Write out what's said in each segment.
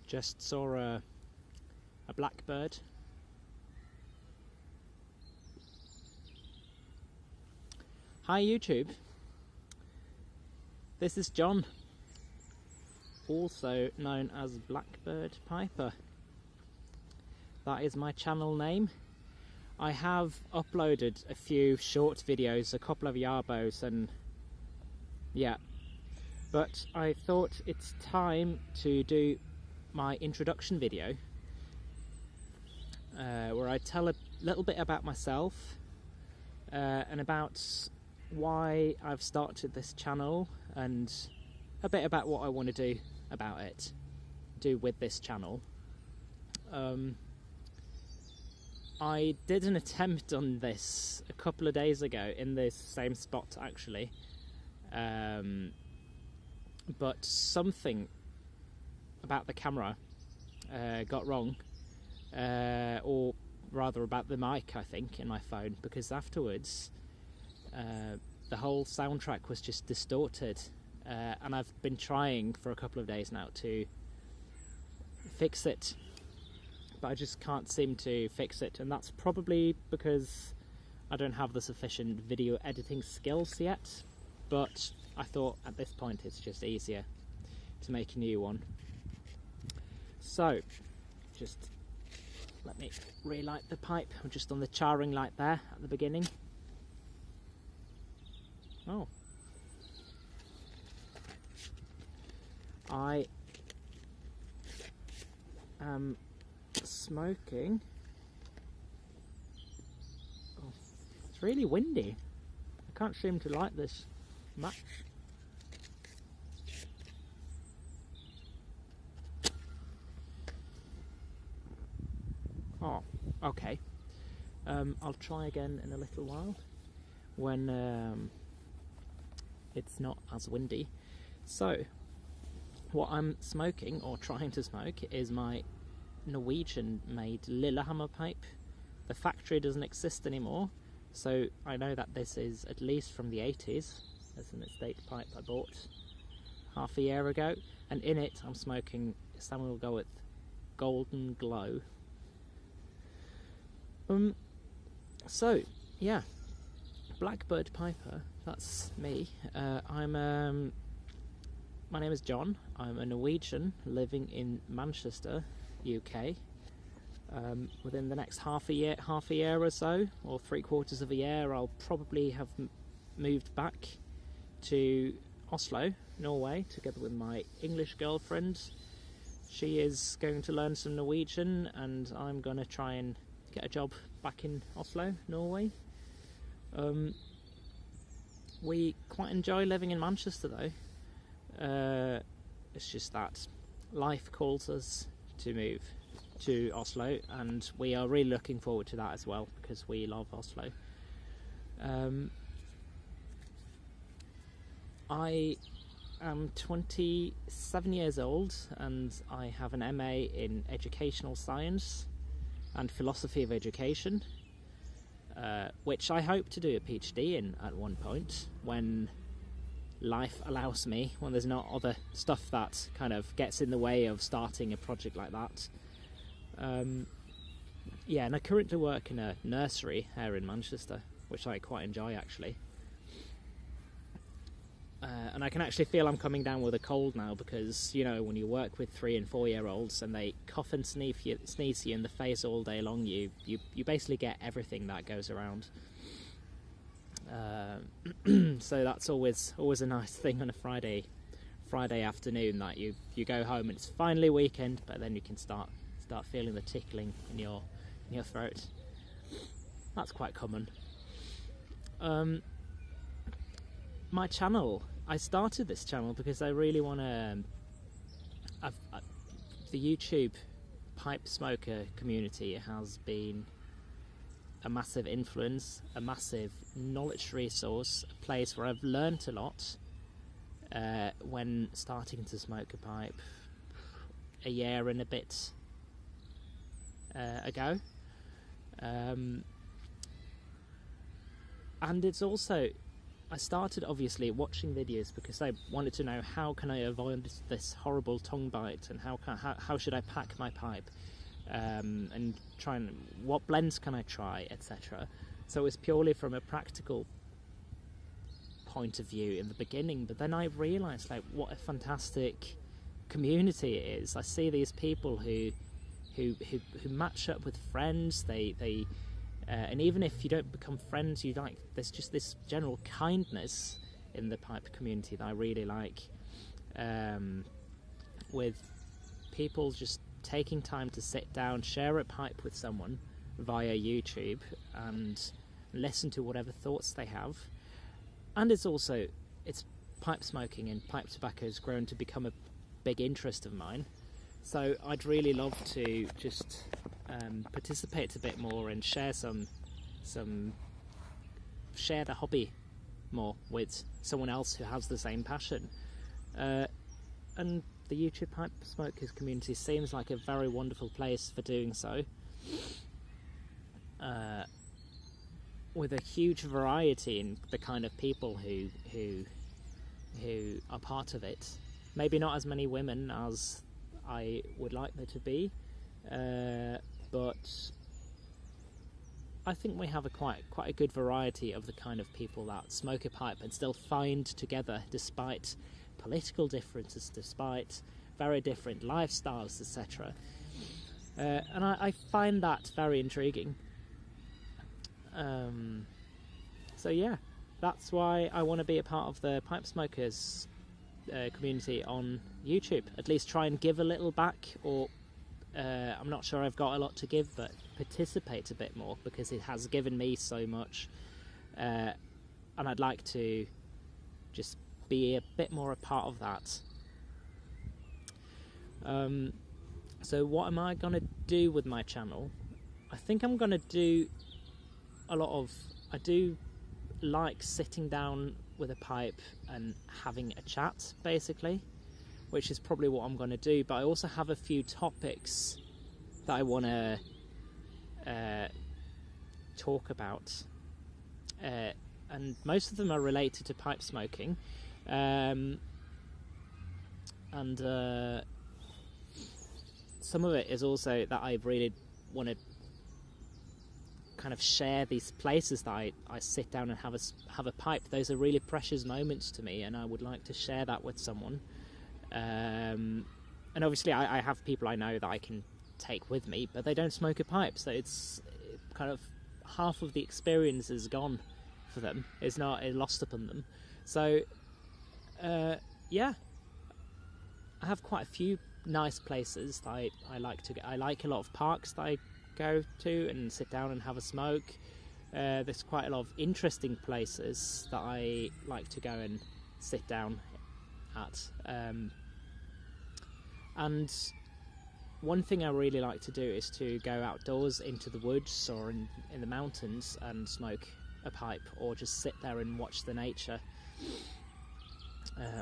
Just saw a blackbird. Hi YouTube, this is John, also known as Blackbird Piper. That is my channel name. I have uploaded a few short videos, a couple of yarbos, and yeah, but I thought it's time to do my introduction video where I tell a little bit about myself and about why I've started this channel and a bit about what I want to do with this channel. I did an attempt on this a couple of days ago in this same spot actually, but something about the camera got wrong, or rather about the mic, I think, in my phone, because afterwards the whole soundtrack was just distorted, and I've been trying for a couple of days now to fix it, but I just can't seem to fix it, and that's probably because I don't have the sufficient video editing skills yet, but I thought at this point it's just easier to make a new one. So just let me relight the pipe. I'm just on the charring light there at the beginning. Oh, I am smoking. Oh, it's really windy. I can't seem to light this much. Oh, okay. I'll try again in a little while when it's not as windy. So, what I'm smoking, or trying to smoke, is my Norwegian-made Lillehammer pipe. The factory doesn't exist anymore, so I know that this is at least from the 80s. It's an estate pipe I bought half a year ago, and in it I'm smoking Samuel Goeth Golden Glow. So yeah, Blackbird Piper, that's me. My name is John. I'm a Norwegian living in Manchester, UK. Within the next half a year or so, or 3/4 of a year, I'll probably have moved back to Oslo, Norway, together with my English girlfriend. She is going to learn some Norwegian, and I'm going to try and get a job back in Oslo, Norway. We quite enjoy living in Manchester though. It's just that life calls us to move to Oslo, and we are really looking forward to that as well, because we love Oslo. I am 27 years old, and I have an MA in Educational Science and Philosophy of Education, which I hope to do a PhD in at one point when life allows me, when there's not other stuff that kind of gets in the way of starting a project like that. Yeah, and I currently work in a nursery here in Manchester, which I quite enjoy actually. And I can actually feel I'm coming down with a cold now, because, you know, when you work with 3- and 4-year-olds and they cough and sneeze you in the face all day long, you basically get everything that goes around. So that's always a nice thing on a Friday afternoon, that you go home and it's finally weekend, but then you can start feeling the tickling in your throat. That's quite common. My channel, I started this channel because I really want to, the YouTube pipe smoker community has been a massive influence, a massive knowledge resource, a place where I've learnt a lot when starting to smoke a pipe a year and a bit ago. And it's also I started obviously watching videos because I wanted to know how can I avoid this horrible tongue bite, and how should I pack my pipe, and what blends can I try, etc. So it was purely from a practical point of view in the beginning, but then I realised like what a fantastic community it is. I see these people who match up with friends. They and even if you don't become friends, there's just this general kindness in the pipe community that I really like, with people just taking time to sit down, share a pipe with someone via YouTube, and listen to whatever thoughts they have. And it's pipe smoking and pipe tobacco has grown to become a big interest of mine. So I'd really love to just participate a bit more and share share the hobby more with someone else who has the same passion. And the YouTube pipe smokers community seems like a very wonderful place for doing so. With a huge variety in the kind of people who are part of it. Maybe not as many women as I would like there to be, but I think we have quite a good variety of the kind of people that smoke a pipe and still find together despite political differences, despite very different lifestyles, etc. And I find that very intriguing. So yeah, that's why I want to be a part of the pipe smokers community on YouTube. At least try and give a little back, or I'm not sure I've got a lot to give, but participate a bit more because it has given me so much, and I'd like to just be a bit more a part of that. So what am I going to do with my channel? I think I'm going to do I do like sitting down with a pipe and having a chat, basically, which is probably what I'm going to do. But I also have a few topics that I want to talk about, and most of them are related to pipe smoking, and some of it is also that I really want to kind of share these places that I sit down and have a pipe. Those are really precious moments to me, and I would like to share that with someone. And obviously I have people I know that I can take with me, but they don't smoke a pipe, so it's kind of half of the experience is gone for them. It's lost upon them. So yeah, I have quite a few nice places that I like to go. I like a lot of parks that I go to and sit down and have a smoke. There's quite a lot of interesting places that I like to go and sit down at. And one thing I really like to do is to go outdoors into the woods or in the mountains and smoke a pipe, or just sit there and watch the nature,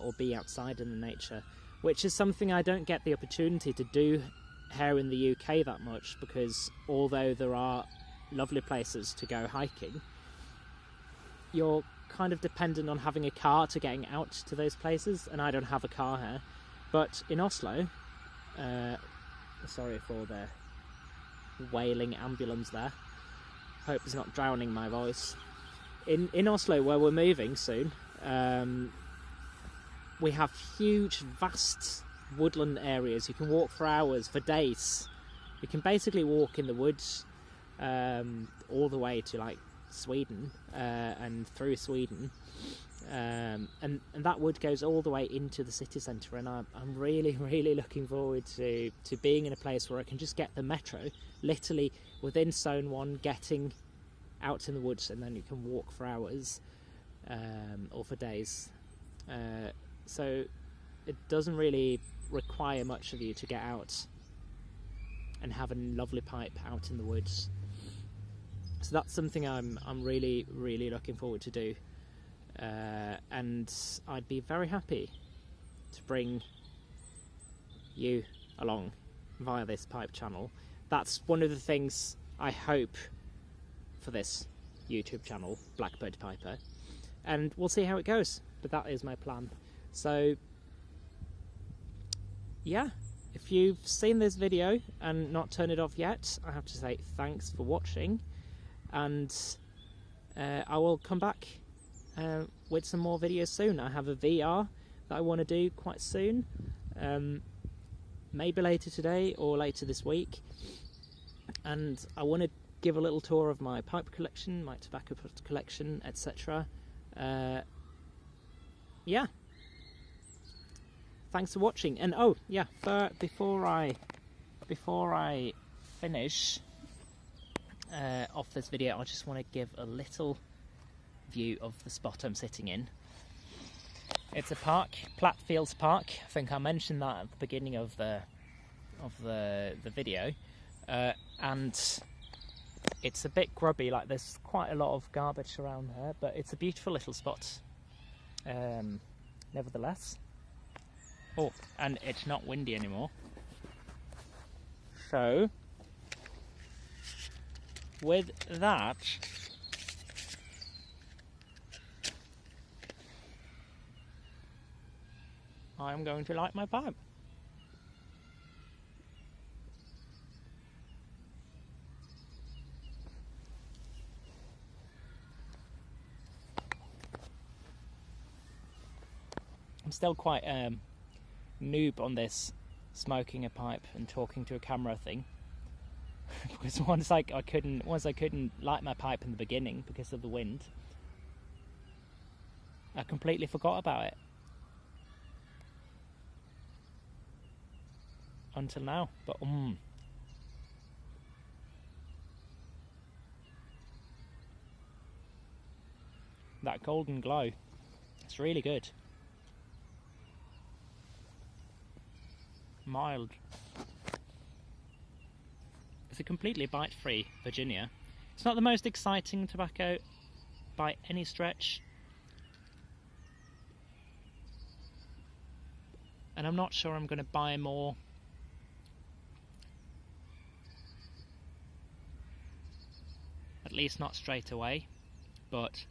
or be outside in the nature, which is something I don't get the opportunity to do here in the UK that much, because although there are lovely places to go hiking, you're kind of dependent on having a car to getting out to those places, and I don't have a car here. But in Oslo, sorry for the wailing ambulance there, hope it's not drowning my voice. In Oslo, where we're moving soon, we have huge, vast woodland areas. You can walk for hours, for days. You can basically walk in the woods all the way to like Sweden, and through Sweden, and that wood goes all the way into the city centre, and I'm really looking forward to being in a place where I can just get the metro literally within zone 1, getting out in the woods, and then you can walk for hours, or for days. So it doesn't really require much of you to get out and have a lovely pipe out in the woods. So that's something I'm really looking forward to do, and I'd be very happy to bring you along via this pipe channel. That's one of the things I hope for this YouTube channel, Blackbird Piper, and we'll see how it goes. But that is my plan. So yeah, if you've seen this video and not turned it off yet, I have to say thanks for watching, and I will come back with some more videos soon. I have a VR that I want to do quite soon, maybe later today or later this week, and I want to give a little tour of my pipe collection, my tobacco collection, etc. Yeah, thanks for watching. And oh yeah, before I finish off this video, I just want to give a little view of the spot I'm sitting in. It's a park, Plattfields Park. I think I mentioned that at the beginning of the video, and it's a bit grubby. Like, there's quite a lot of garbage around there, but it's a beautiful little spot. Nevertheless. Oh, and it's not windy anymore. So, with that, I'm going to light my pipe. I'm still quite noob on this smoking a pipe and talking to a camera thing, because once I couldn't light my pipe in the beginning because of the wind, I completely forgot about it until now. But that golden glow, it's really good. Mild. It's a completely bite-free Virginia. It's not the most exciting tobacco by any stretch, and I'm not sure I'm going to buy more. At least not straight away, but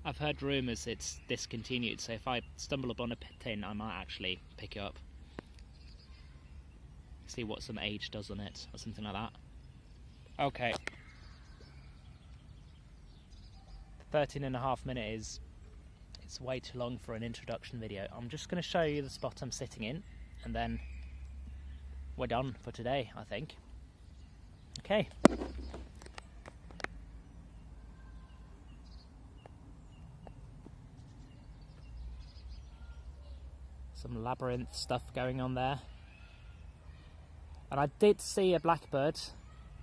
I've heard rumours it's discontinued, so if I stumble upon a tin, I might actually pick it up. See what some age does on it, or something like that. Okay. 13.5 minutes it's way too long for an introduction video. I'm just going to show you the spot I'm sitting in, and then we're done for today, I think. Okay. Some labyrinth stuff going on there. And I did see a blackbird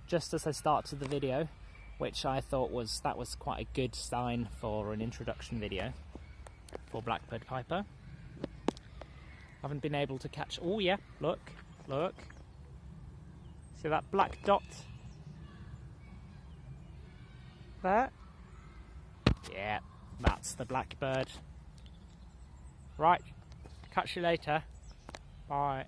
just as I started the video, which I thought was quite a good sign for an introduction video for blackbird piper. Haven't been able to catch. Oh yeah, look. See that black dot there? Yeah, that's the blackbird. Right, catch you later. Bye.